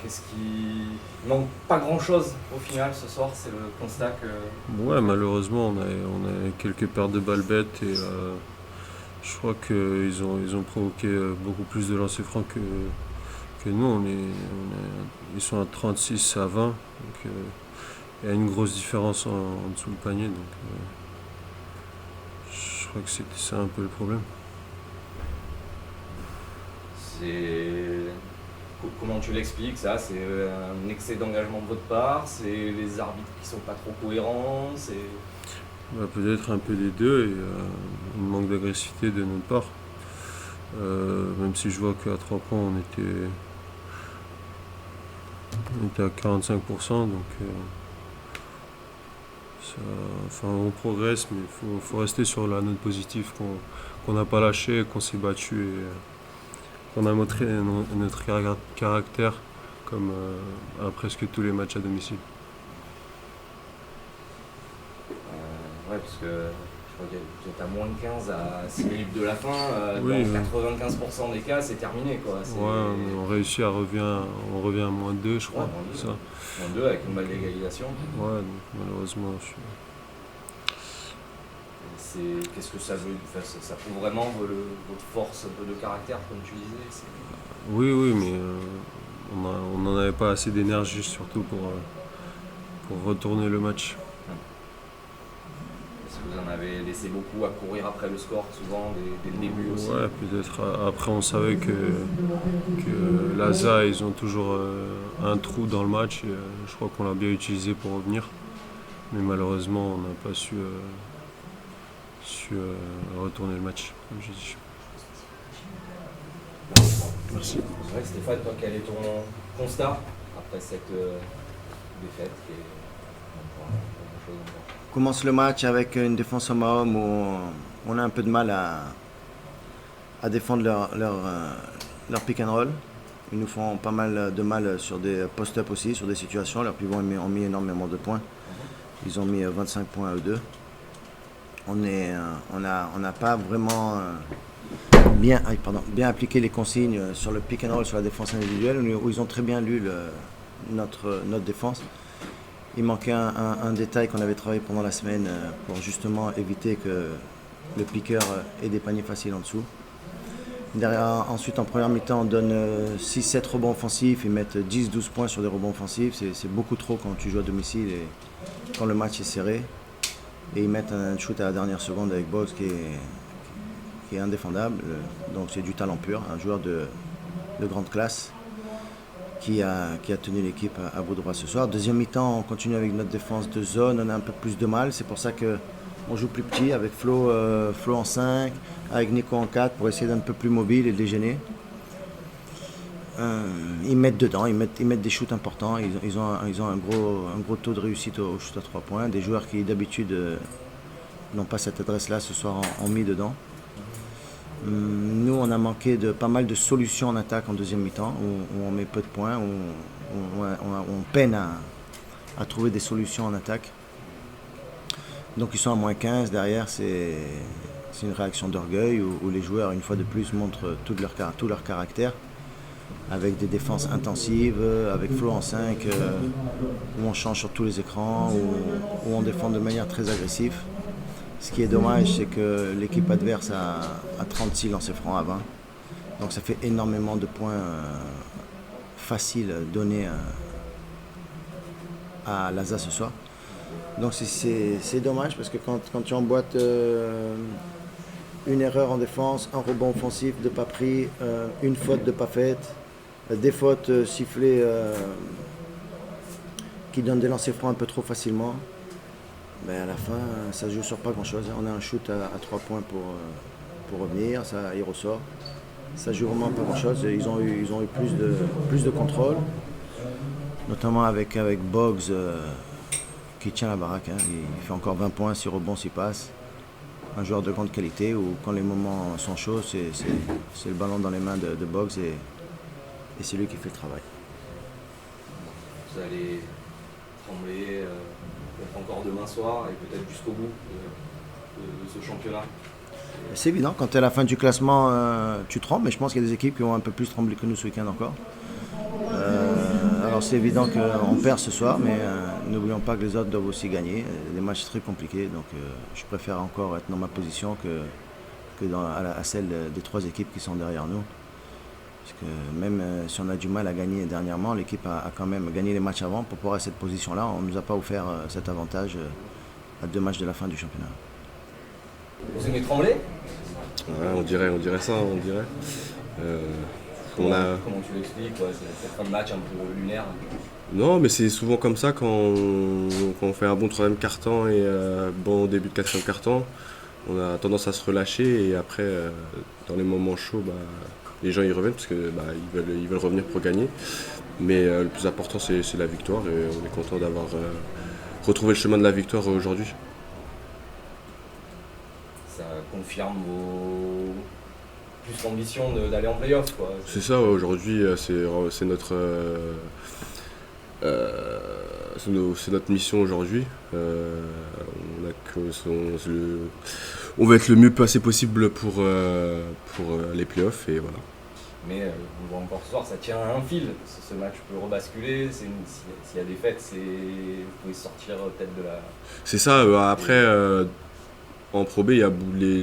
Qu'est-ce qui manque pas grand-chose au final ce soir, c'est le constat que... Ouais, malheureusement, on a quelques pertes de balles bêtes et je crois qu'ils ont provoqué beaucoup plus de lancers francs que nous. Ils sont à 36 à 20, donc il y a une grosse différence en dessous du panier. Donc je crois que c'était ça un peu le problème. Comment tu l'expliques ça? C'est un excès d'engagement de votre part? C'est les arbitres qui sont pas trop cohérents? Peut-être un peu les deux et un manque d'agressivité de notre part. Même si je vois qu'à 3 points on était à 45%, donc on progresse, mais il faut rester sur la note positive qu'on n'a pas lâché, qu'on s'est battu et qu'on a montré notre caractère comme à presque tous les matchs à domicile. Ouais, parce que je crois que vous êtes à moins de 15 à 6 minutes de la fin. Oui, dans 95% des cas, c'est terminé, quoi. Ouais, on réussit on revient à moins 2, je crois. Ouais, moins 2 avec une balle d'égalisation. Ouais, donc, malheureusement, Qu'est-ce que ça veut? Ça prouve vraiment votre force de caractère, comme tu disais. Oui, mais on n'en avait pas assez d'énergie, surtout pour retourner le match. Est-ce que vous en avez laissé beaucoup à courir après le score, souvent, dès le début aussi? Ouais, peut-être. Après, on savait que l'ASA, ils ont toujours un trou dans le match. Et, je crois qu'on l'a bien utilisé pour revenir. Mais malheureusement, on n'a pas su retourner le match, comme j'ai dit. Merci. C'est vrai que Stéphane, toi, quel est ton constat après cette défaite qui est pas grand-chose encore? On commence le match avec une défense homme à homme où on a un peu de mal à défendre leur pick and roll. Ils nous font pas mal de mal sur des post-up aussi, sur des situations. Leurs pivots ont mis énormément de points. Ils ont mis 25 points à eux deux. On n'a pas vraiment bien appliqué les consignes sur le pick and roll, sur la défense individuelle, où ils ont très bien lu notre défense. Il manquait un détail qu'on avait travaillé pendant la semaine pour justement éviter que le piqueur ait des paniers faciles en dessous. Derrière, ensuite, en première mi-temps, on donne 6-7 rebonds offensifs. Ils mettent 10-12 points sur des rebonds offensifs. C'est beaucoup trop quand tu joues à domicile et quand le match est serré. Et ils mettent un shoot à la dernière seconde avec Boggs qui est indéfendable. Donc c'est du talent pur, un joueur de grande classe qui a tenu l'équipe à bout de bras ce soir. Deuxième mi-temps, on continue avec notre défense de zone. On a un peu plus de mal. C'est pour ça qu'on joue plus petit avec Flo en 5, avec Nico en 4 pour essayer d'être un peu plus mobile et de les gêner. Ils mettent dedans, ils mettent des shoots importants. Ils ont un gros taux de réussite au shoot à 3 points. Des joueurs qui d'habitude n'ont pas cette adresse-là ce soir ont mis dedans. Nous, on a manqué de pas mal de solutions en attaque en deuxième mi-temps, où on met peu de points, où on peine à trouver des solutions en attaque. Donc ils sont à moins 15, derrière c'est une réaction d'orgueil, où les joueurs, une fois de plus, montrent tout leur caractère, avec des défenses intensives, avec Flo en 5, où on change sur tous les écrans, où on défend de manière très agressive. Ce qui est dommage, c'est que l'équipe adverse a 36 lancers francs à 20. Donc ça fait énormément de points faciles donnés à l'ASA ce soir. Donc c'est dommage parce que quand tu emboîtes une erreur en défense, un rebond offensif de pas pris, une faute de pas faite, des fautes sifflées qui donnent des lancers francs un peu trop facilement, à la fin, ça se joue sur pas grand-chose. On a un shoot à 3 points pour revenir, il ressort. Ça joue vraiment pas grand-chose. Ils ont eu plus de contrôle, notamment avec Boggs qui tient la baraque. Il fait encore 20 points, 6 rebonds, 6 passes. Un joueur de grande qualité où quand les moments sont chauds, c'est le ballon dans les mains de Boggs et c'est lui qui fait le travail. Vous allez trembler encore demain soir et peut-être jusqu'au bout de ce championnat. C'est évident, quand tu es à la fin du classement, tu trembles, mais je pense qu'il y a des équipes qui ont un peu plus tremblé que nous ce week-end encore. c'est évident qu'on perd ce soir, mais n'oublions pas que les autres doivent aussi gagner. Des matchs très compliqués, donc je préfère encore être dans ma position que à celle des 3 équipes qui sont derrière nous. Parce que même si on a du mal à gagner dernièrement, l'équipe a quand même gagné les matchs avant pour pouvoir à cette position-là. On ne nous a pas offert cet avantage à 2 matchs de la fin du championnat. Vous aimez trembler? Ouais, on dirait ça, on dirait. Comment tu l'expliques, cette fin de match un peu lunaire? Non, mais c'est souvent comme ça quand on fait un bon 3e quart-temps et bon début de 4e quart-temps. On a tendance à se relâcher et après, dans les moments chauds, les gens y reviennent parce que ils veulent revenir pour gagner. Mais le plus important, c'est la victoire et on est content d'avoir retrouvé le chemin de la victoire aujourd'hui. Ça confirme plus l'ambition d'aller en play-off, quoi. C'est ça, ouais, aujourd'hui, c'est notre mission aujourd'hui. On va être le mieux placé possible pour les playoffs et voilà. Mais on voit encore ce soir, ça tient à un fil. Ce match peut rebasculer. S'il y a des fêtes, vous pouvez sortir peut-être de la. C'est ça. Après, en Pro B,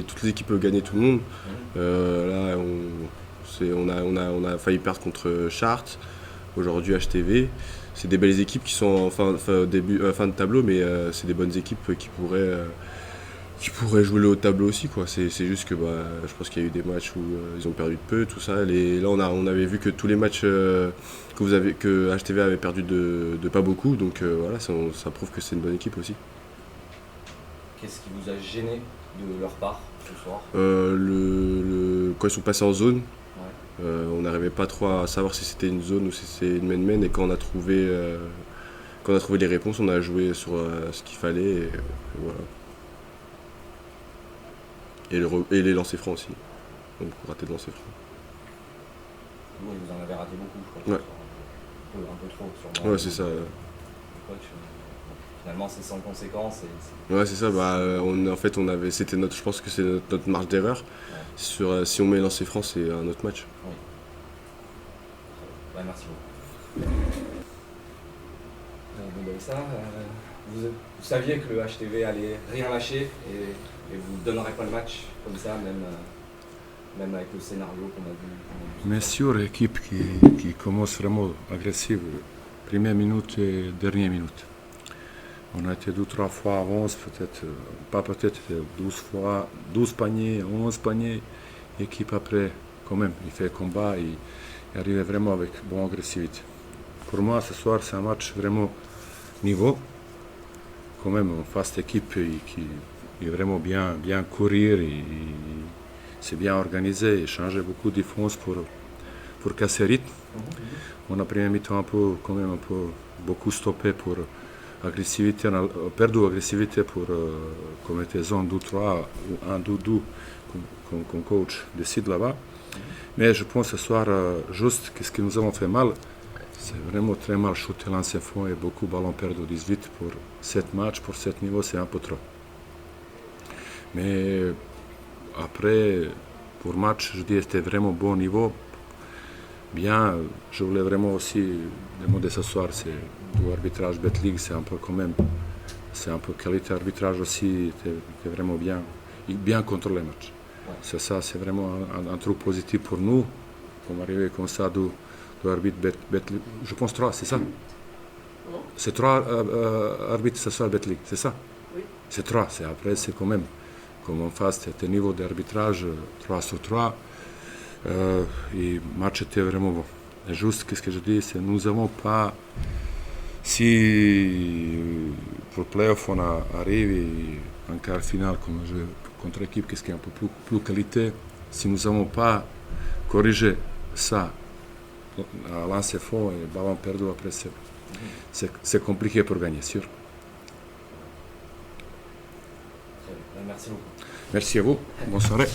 toutes les équipes peuvent gagner tout le monde. Là, on a failli perdre contre Chartres. Aujourd'hui, HTV. C'est des belles équipes qui sont en fin de tableau, mais c'est des bonnes équipes qui pourraient jouer le haut de tableau aussi, quoi. C'est juste que je pense qu'il y a eu des matchs où ils ont perdu de peu, tout ça. Là, on avait vu que tous les matchs que HTV avait perdu de pas beaucoup, donc voilà, ça prouve que c'est une bonne équipe aussi. Qu'est-ce qui vous a gêné de leur part ce soir? Quand ils sont passés en zone, ouais. On n'arrivait pas trop à savoir si c'était une zone ou si c'était une main-main, et quand on a trouvé les réponses, on a joué sur ce qu'il fallait et voilà. Et les lancers francs aussi. Donc raté de lancers francs. Oui, vous en avez raté beaucoup, je crois. Ouais. Un peu trop sûrement. Ouais, c'est ça. Finalement, c'est sans conséquence. Ouais, c'est ça. En fait, je pense que c'est notre marge d'erreur. Ouais. Si on met lancers francs, c'est un autre match. Oui. Ouais, merci beaucoup. Vous saviez que le HTV allait rien lâcher et vous ne donnerez pas le match comme ça, même avec le scénario qu'on a vu. Bien sûr, l'équipe qui commence vraiment agressive, première minute et dernière minute. On a été 2-3 fois à 11, peut-être 12 fois, 12 paniers, 11 paniers. L'équipe après, quand même, il fait combat, il arrive vraiment avec bonne agressivité. Pour moi, ce soir, c'est un match vraiment niveau. Quand même, en face d'équipe qui est vraiment bien courir, c'est bien organisé, il change beaucoup de défense pour casser le rythme. On a pris un mi-temps beaucoup stoppé pour agressivité, on a perdu l'agressivité pour commettre zone 2-3 ou 1-2-2 qu'on coach décide là-bas. Mais je pense ce soir, juste qu'est-ce que nous avons fait mal, c'est vraiment très mal shooté l'ancien fond et beaucoup de ballons perdus 18 pour 7 matchs, pour 7 niveaux, c'est un peu trop. Mais après, pour match, je dis que c'était vraiment bon niveau. Bien, je voulais vraiment aussi demander ce soir, c'est l'arbitrage Bet-League, c'est un peu quand même, c'est un peu qualité arbitrage aussi, c'était vraiment bien contrôlé le match. Ouais. C'est ça, c'est vraiment un truc positif pour nous, comme arriver comme ça de l'arbitre Bet-League. Je pense 3, c'est ça? C'est 3 arbitres ce soir Bet-League, c'est ça? Oui. C'est 3, après c'est quand même, comme en face, c'était niveau d'arbitrage 3 sur 3. Et le match était vraiment bon. Et juste, qu'est-ce que je dis, c'est nous n'avons pas. Si pour le playoff on arrive et en quart final contre l'équipe qui est un peu plus qualité, si nous n'avons pas corrigé ça à lancer fond et ballon perdu après, c'est compliqué pour gagner, sûr. Merci beaucoup. Merci à vous. Bonne soirée.